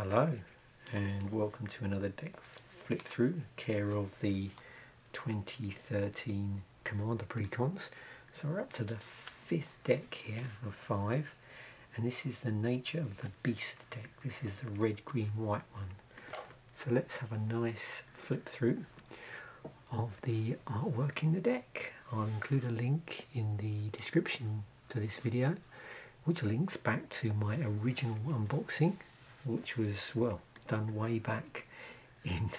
Hello and welcome to another deck flip through, care of the 2013 Commander Precons. So we're up to the 5th deck here of 5, and this is the Nature of the Beast deck. This is the red, green, white one. So let's have a nice flip through of the artwork in the deck. I'll include a link in the description to this video, which links back to my original unboxing, which was, well, done way back in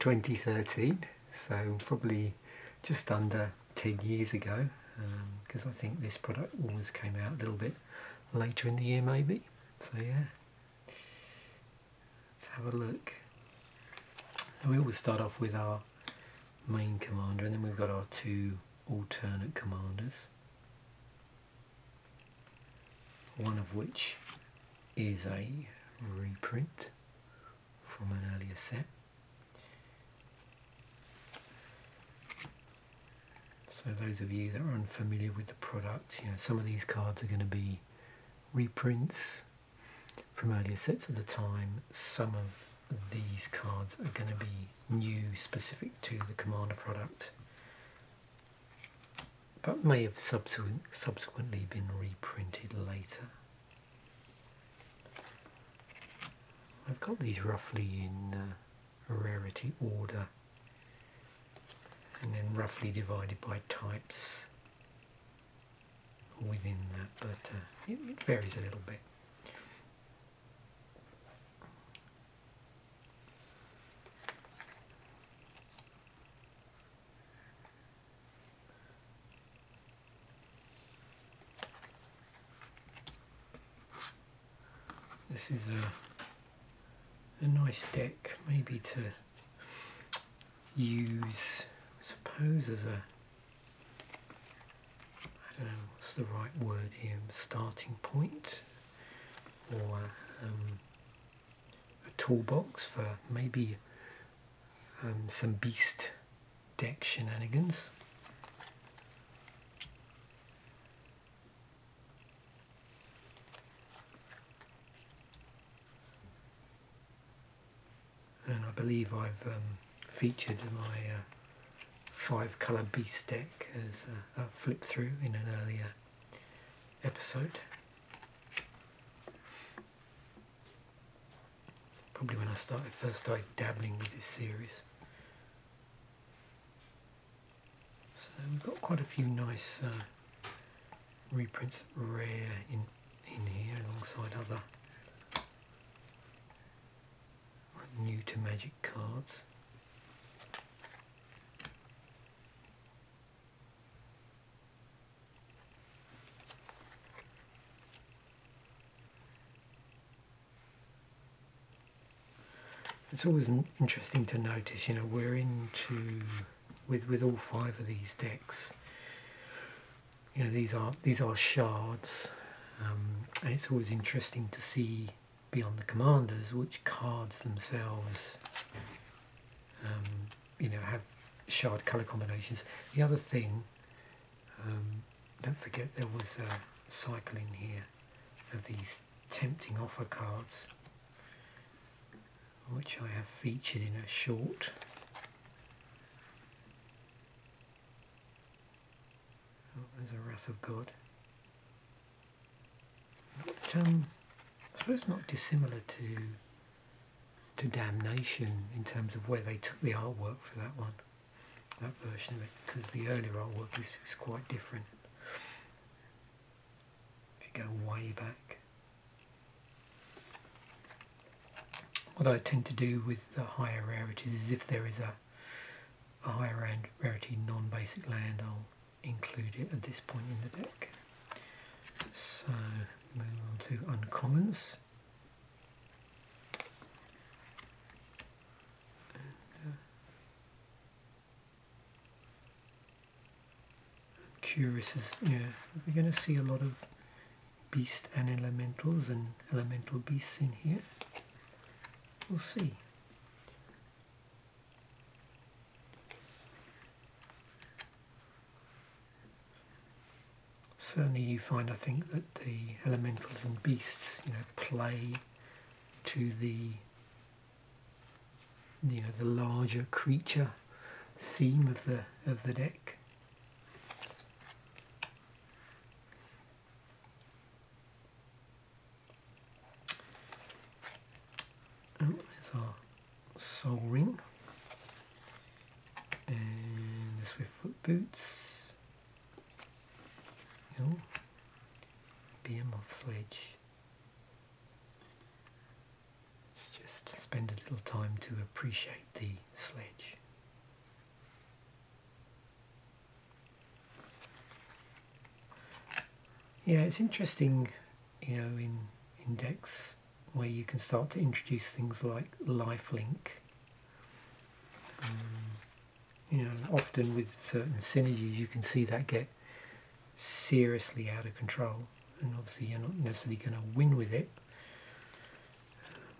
2013, so probably just under 10 years ago, because I think this product always came out a little bit later in the year maybe. So yeah, let's have a look. We always start off with our main commander, and then we've got our two alternate commanders, one of which is a reprint from an earlier set. So those of you that are unfamiliar with the product, some of these cards are going to be reprints from earlier sets at the time. Some of these cards are going to be new, specific to the Commander product, but may have subsequently been reprinted later. I've got these roughly in rarity order, and then roughly divided by types within that, but it varies a little bit. This is a nice deck, maybe to use, I suppose, as a, I don't know what's the right word here, starting point, or a toolbox for maybe some beast deck shenanigans. And I believe I've featured my 5-colour beast deck as a flip through in an earlier episode. Probably when I first started dabbling with this series. So we've got quite a few nice reprints, rare in here, alongside other new to Magic cards. It's always interesting to notice, we're into with all 5 of these decks. These are shards, and it's always interesting to see beyond the commanders which cards themselves have shard colour combinations. The other thing, don't forget there was a cycle in here of these tempting offer cards, which I have featured in a short. Oh, there's a Wrath of God. But, I suppose not dissimilar to Damnation in terms of where they took the artwork for that one, that version of it, because the earlier artwork is quite different. If you go way back. What I tend to do with the higher rarities is, if there is a higher rarity non-basic land, I'll include it at this point in the deck. So move on to uncommons. Curious as, we're going to see a lot of beast and elementals and elemental beasts in here. We'll see. Certainly you find, I think, that the elementals and beasts, play to the the larger creature theme of the deck. Oh, there's our Soul Ring and the Swiftfoot Boots. Oh, Behemoth Sledge. Let's just spend a little time to appreciate the sledge. Yeah, it's interesting, in decks where you can start to introduce things like lifelink. Often with certain synergies you can see that get seriously out of control, and obviously you're not necessarily going to win with it.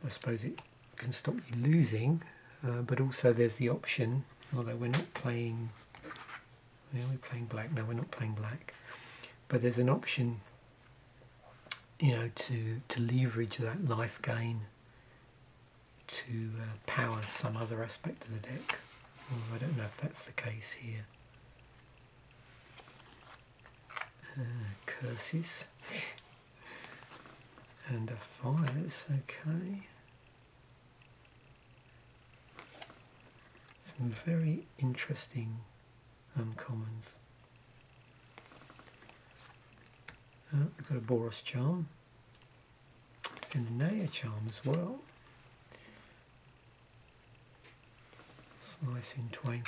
I suppose it can stop you losing, but also there's the option, although we're not playing, we're playing black, no we're not playing black, but there's an option to leverage that life gain to power some other aspect of the deck. I don't know if that's the case here. Curses and fires, okay. Some very interesting uncommons. We've got a Boros Charm and a Naya Charm as well. Slice in twain.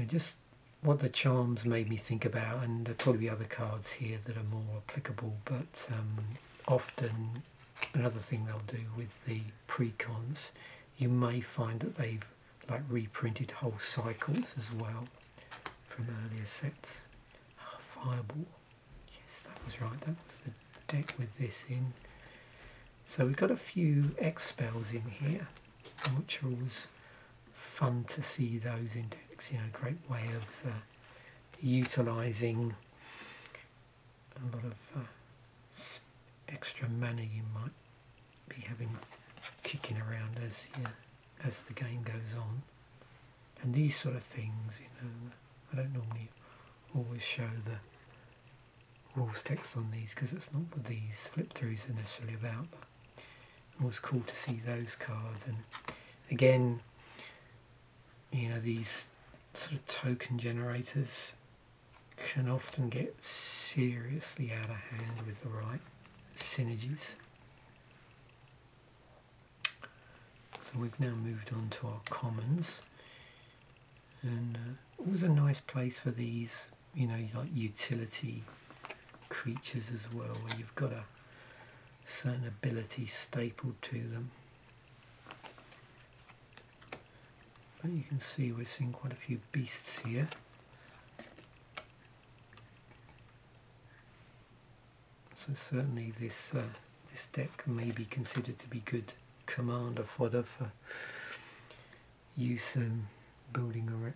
Just what the charms made me think about, and there'll probably be other cards here that are more applicable, but often another thing they'll do with the precons, you may find that they've reprinted whole cycles as well from earlier sets. Fireball, yes, that was right, that was the deck with this in. So we've got a few X spells in here, which are always fun to see those in decks. A great way of utilising a lot of extra mana you might be having kicking around as the game goes on. And these sort of things, I don't normally always show the rules text on these because it's not what these flip throughs are necessarily about, but it was cool to see those cards. And again, these sort of token generators can often get seriously out of hand with the right synergies. So we've now moved on to our commons, and always a nice place for these, like utility creatures as well, where you've got a certain ability stapled to them. But you can see we're seeing quite a few beasts here. So certainly this deck may be considered to be good commander fodder for use building or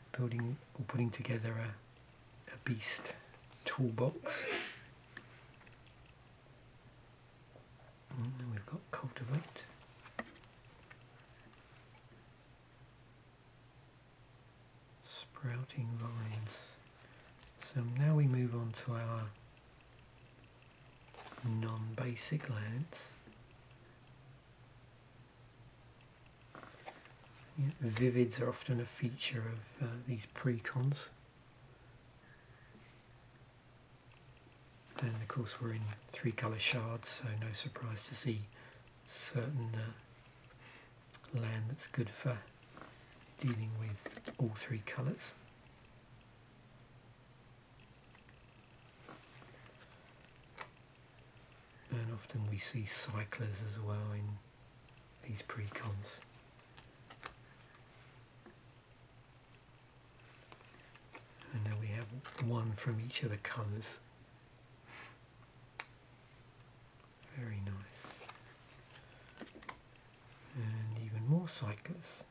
putting together a beast toolbox. And we've got Cultivate. Sprouting Vines. So now we move on to our non-basic lands. Vivids are often a feature of these precons. And of course we're in 3-colour shards, so no surprise to see certain land that's good for dealing with all 3 colours. And often we see cyclers as well in these precons. And now we have one from each of the colours. Very nice. And even more cyclers.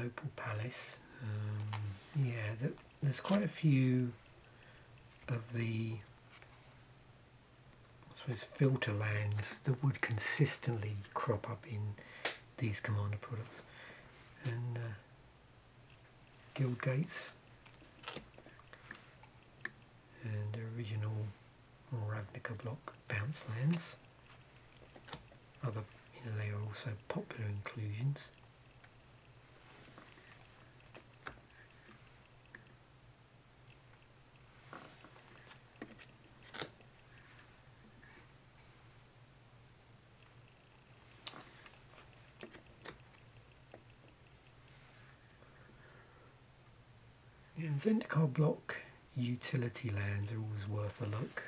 Opal Palace. Yeah, there's quite a few of the, I suppose, filter lands that would consistently crop up in these Commander products. And Guild Gates and original Ravnica block bounce lands. Other, they are also popular inclusions. Yeah, Zendikar block utility lands are always worth a look.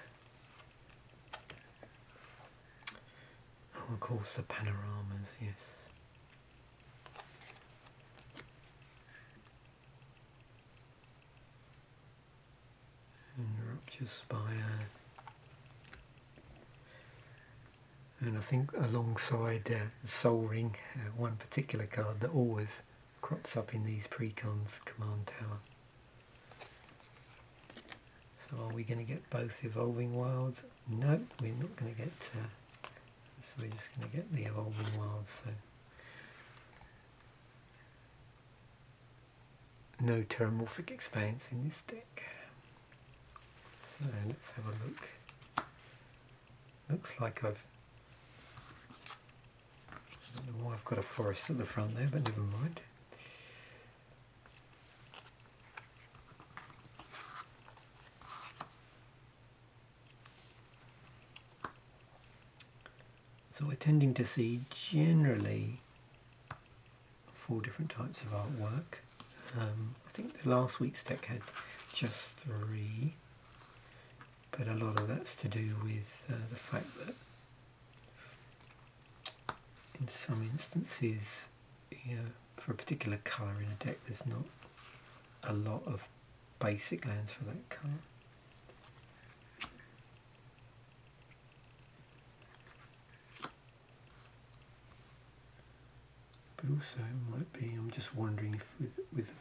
Oh, of course, the panoramas, yes. And Rupture Spire. And I think alongside Soul Ring, one particular card that always crops up in these precons, Command Tower. So are we going to get both Evolving Wilds? No, we're not going to get, so we're just going to get the Evolving Wilds. So no Terramorphic Expanse in this deck. So let's have a look. Looks like I don't know why I've got a forest at the front there, but never mind. So we're tending to see generally 4 different types of artwork. I think the last week's deck had just 3, but a lot of that's to do with the fact that in some instances, for a particular colour in a deck, there's not a lot of basic lands for that colour. But also it might be, I'm just wondering if with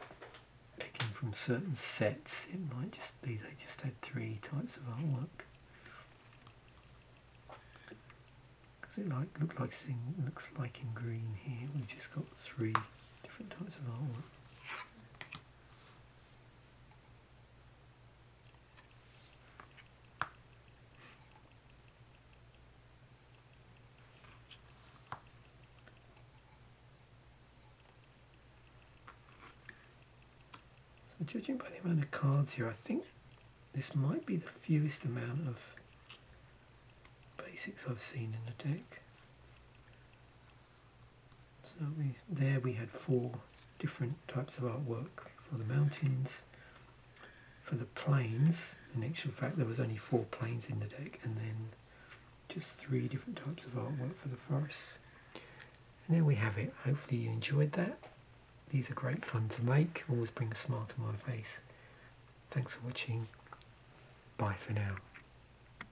picking from certain sets, it might just be they just had 3 types of artwork. Because it looks like in green here we've just got 3 different types of artwork. So judging by the amount of cards here, I think this might be the fewest amount of basics I've seen in the deck. So we had 4 different types of artwork for the mountains, for the plains. In actual fact, there was only 4 plains in the deck, and then just 3 different types of artwork for the forests. And there we have it. Hopefully you enjoyed that. These are great fun to make. Always bring a smile to my face. Thanks for watching. Bye for now.